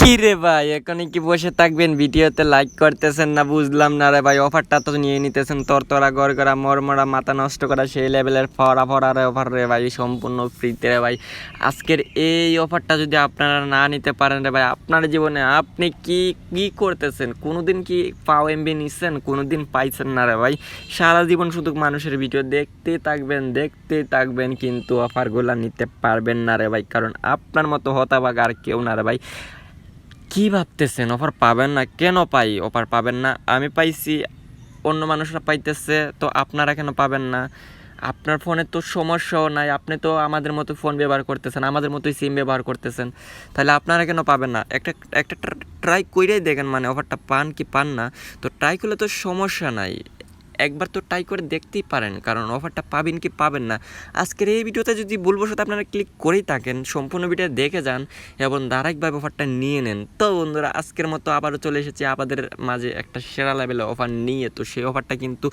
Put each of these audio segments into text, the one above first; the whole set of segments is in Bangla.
কি রে ভাই, এখনই কি বসে থাকবেন? ভিডিওতে লাইক করতেছেন না, বুঝলাম না রে ভাই। অফারটা তো নিয়ে নিতেছেন তরতরা গড়গড়া মরমরা মাথা নষ্ট করা সেই লেভেলের ফরা ফরা রে অফার রে ভাই, সম্পূর্ণ ফ্রিতে রে ভাই। আজকের এই অফারটা যদি আপনারা না নিতে পারেন রে ভাই, আপনার জীবনে আপনি কি কি করতেছেন? কোনোদিন কি পাও এমবি নিচ্ছেন? কোনোদিন পাইছেন না রে ভাই। সারা জীবন শুধু মানুষের ভিডিও দেখতে থাকবেন, কিন্তু অফারগুলো নিতে পারবেন না রে ভাই, কারণ আপনার মতো হতাবাগ আর কেউ না রে ভাই। কি ভাবতেছেন অফার পাবেন না? কেন অফার পাবেন না? আমি পাইছি, অন্য মানুষরা পাইতেছে, তো আপনারা কেন পাবেন না? আপনার ফোনে তো সমস্যাও নাই, আপনি তো আমাদের মতো ফোন ব্যবহার করতেছেন, আমাদের মতোই সিম ব্যবহার করতেছেন, তাহলে আপনারা কেন পাবেন না? একটা একটা ট্রাই করেই দেখেন, মানে অফারটা পান কি পান না। তো ট্রাই করলে তো সমস্যা নাই, একবার তো ট্রাই করে দেখতেই পারেন, কারণ অফারটা পাবেন কি পাবেন না। আজকের এই ভিডিওতে যদি ভুলবশত আপনারা ক্লিক করেই থাকেন, সম্পূর্ণ ভিডিও দেখে যান এবং ধারাবাহিকভাবে অফারটা নিয়ে নেন। তো বন্ধুরা, আজকের মতো আবারও চলে এসেছি আপনাদের মাঝে একটা সেরা লেভেলের অফার নিয়ে। তো সেই অফারটা কিন্তু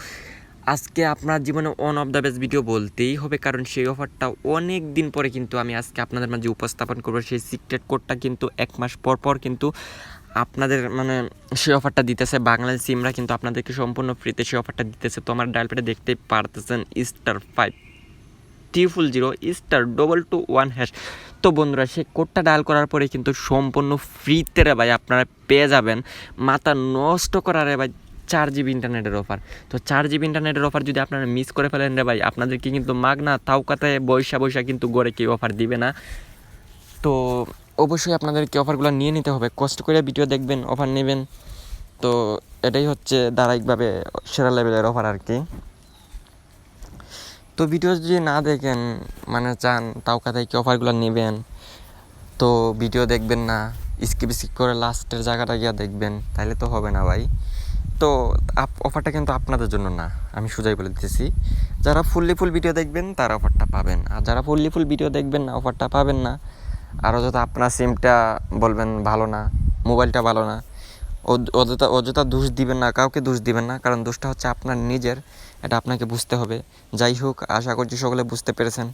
আজকে আপনার জীবনে one of the best video বলতেই হবে, কারণ সেই অফারটা অনেক দিন পরে কিন্তু আমি আজকে আপনাদের মাঝে উপস্থাপন করবো। সেই সিক্রেট কোডটা কিন্তু 1 মাস পর কিন্তু আপনাদের মানে সেই অফারটা দিতেছে বাংলাদেশ সিমরা, কিন্তু আপনাদেরকে সম্পূর্ণ ফ্রিতে সেই অফারটা দিতেছে। তো আমার ডায়াল প্যাডে দেখতেই পারতেছেন *5*221#। তো বন্ধুরা, সেই কোডটা ডায়াল করার পরে কিন্তু সম্পূর্ণ ফ্রিতে রে ভাই আপনারা পেয়ে যাবেন মাথা নষ্ট করার রে ভাই 4 GB ইন্টারনেটের অফার। তো 4 GB ইন্টারনেটের অফার যদি আপনারা মিস করে ফেলেন রে ভাই, আপনাদেরকে কিন্তু মাগনা তাওকাতে বৈশা কিন্তু গড়ে কেউ অফার দিবে না। তো অবশ্যই আপনাদেরকে অফারগুলো নিয়ে নিতে হবে, কষ্ট করে ভিডিও দেখবেন, অফার নেবেন। তো এটাই হচ্ছে ধারাবাহিকভাবে সেরা লেভেলের অফার আর কি। তো ভিডিও যদি না দেখেন, মানে চান তাওকাতে কি অফারগুলো নেবেন, তো ভিডিও দেখবেন না, স্কিপ করে লাস্টের জায়গাটা গিয়ে দেখবেন, তাহলে তো হবে না ভাই। তো অফারটা কিন্তু আপনাদের জন্য না, আমি সোজাই বলে দিতেছি। যারা ফুল ভিডিও দেখবেন তারা অফারটা পাবেন, আর যারা ফুল ভিডিও দেখবেন না অফারটা পাবেন না। আরও যদি আপনার সিমটা বলবেন ভালো না, মোবাইলটা ভালো না, অযথা দোষ দিবেন না, কাউকে দোষ দিবেন না, কারণ দোষটা হচ্ছে আপনার নিজের, এটা আপনাকে বুঝতে হবে। যাই হোক, আশা করছি সকলে বুঝতে পেরেছেন।